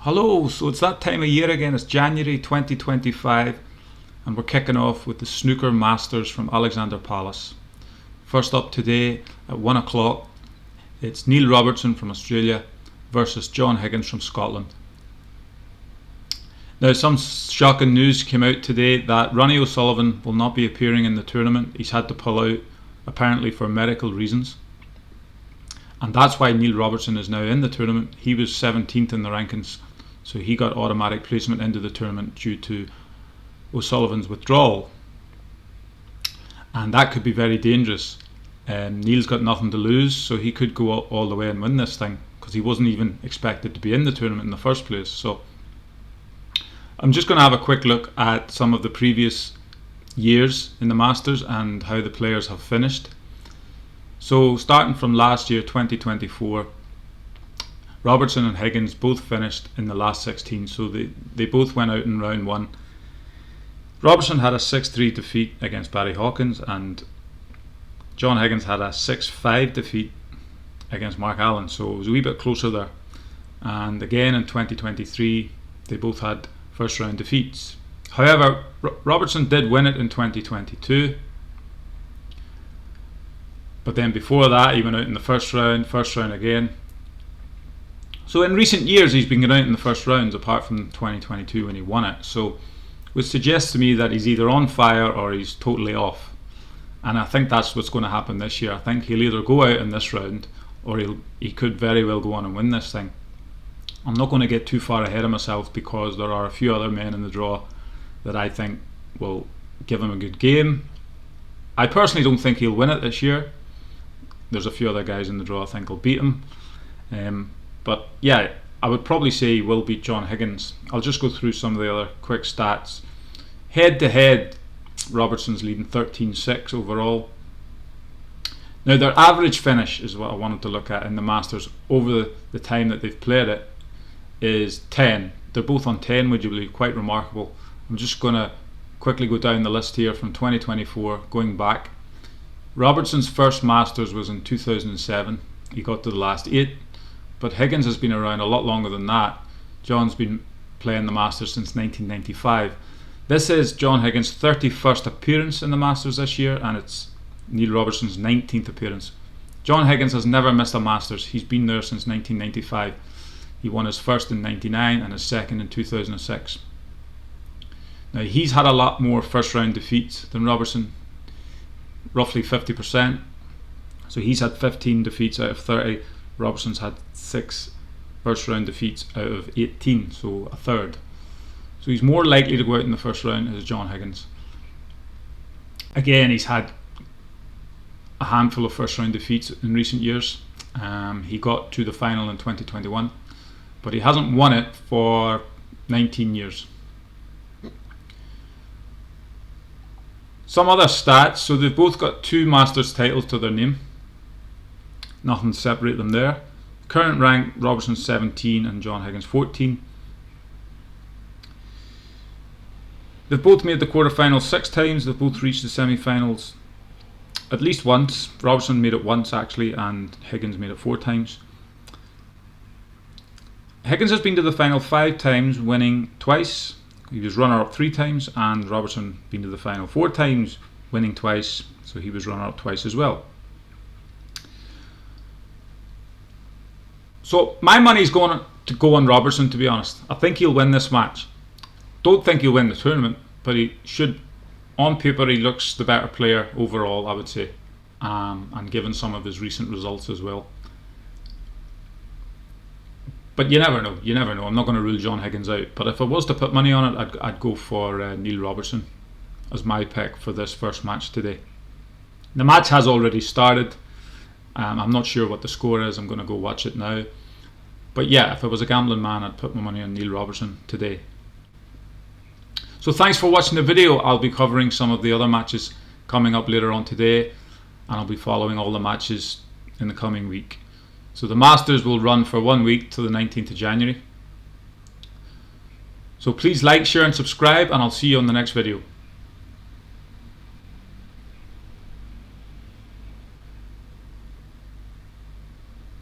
Hello, so it's that time of year again. It's January 2025 and we're kicking off with the Snooker Masters from Alexandra Palace. First up today at 1 o'clock, it's Neil Robertson from Australia versus John Higgins from Scotland. Now, some shocking news came out today that Ronnie O'Sullivan will not be appearing in the tournament. He's had to pull out, apparently for medical reasons. And that's why Neil Robertson is now in the tournament. He was 17th in the rankings, so he got automatic placement into the tournament due to O'Sullivan's withdrawal. And that could be very dangerous. Neil's got nothing to lose, so he could go all the way and win this thing, because he wasn't even expected to be in the tournament in the first place. So I'm just going to have a quick look at some of the previous years in the Masters and how the players have finished. So starting from last year, 2024, Robertson and Higgins both finished in the last 16, so they both went out in round one. Robertson had a 6-3 defeat against Barry Hawkins, and John Higgins had a 6-5 defeat against Mark Allen, so it was a wee bit closer there. And again in 2023, they both had first round defeats. However, Robertson did win it in 2022, but then before that he went out in the first round again. So in recent years he's been going out in the first rounds, apart from 2022 when he won it. So which suggests to me that he's either on fire or he's totally off. And I think that's what's going to happen this year. I think he'll either go out in this round or he could very well go on and win this thing. I'm not going to get too far ahead of myself, because there are a few other men in the draw that I think will give him a good game. I personally don't think he'll win it this year. There's a few other guys in the draw I think will beat him. But yeah, I would probably say he will beat John Higgins. I'll just go through some of the other quick stats. Head to head, Robertson's leading 13-6 overall. Now their average finish is what I wanted to look at in the Masters over the time that they've played it is 10. They're both on 10, would you believe? Quite remarkable. I'm just going to quickly go down the list here from 2024, going back. Robertson's first Masters was in 2007. He got to the last 8. But Higgins has been around a lot longer than that. John's been playing the Masters since 1995. This is John Higgins' 31st appearance in the Masters this year, and it's Neil Robertson's 19th appearance. John Higgins has never missed a Masters. He's been there since 1995. He won his first in 99 and his second in 2006. Now he's had a lot more first round defeats than Robertson, roughly 50%. So he's had 15 defeats out of 30. Robertson's had 6 first round defeats out of 18, so a third. So he's more likely to go out in the first round as John Higgins. Again, he's had a handful of first round defeats in recent years. He got to the final in 2021, but he hasn't won it for 19 years. Some other stats, so they've both got 2 Masters titles to their name. Nothing to separate them there. Current rank, Robertson 17 and John Higgins 14. They've both made the quarterfinals 6 times. They've both reached the semi-finals at least once. Robertson made it once actually, and Higgins made it 4 times. Higgins has been to the final 5 times, winning twice. He was runner-up 3 times, and Robertson been to the final 4 times, winning twice, so he was runner-up twice as well. So my money's going to go on Robertson, to be honest. I think he'll win this match. Don't think he'll win the tournament, but he should. On paper, he looks the better player overall, I would say, and given some of his recent results as well. But you never know. You never know. I'm not going to rule John Higgins out. But if I was to put money on it, I'd go for Neil Robertson as my pick for this first match today. The match has already started. I'm not sure what the score is. I'm going to go watch it now. But yeah, if I was a gambling man, I'd put my money on Neil Robertson today. So thanks for watching the video. I'll be covering some of the other matches coming up later on today, and I'll be following all the matches in the coming week. So the Masters will run for 1 week till the 19th of January. So please like, share and subscribe, and I'll see you on the next video.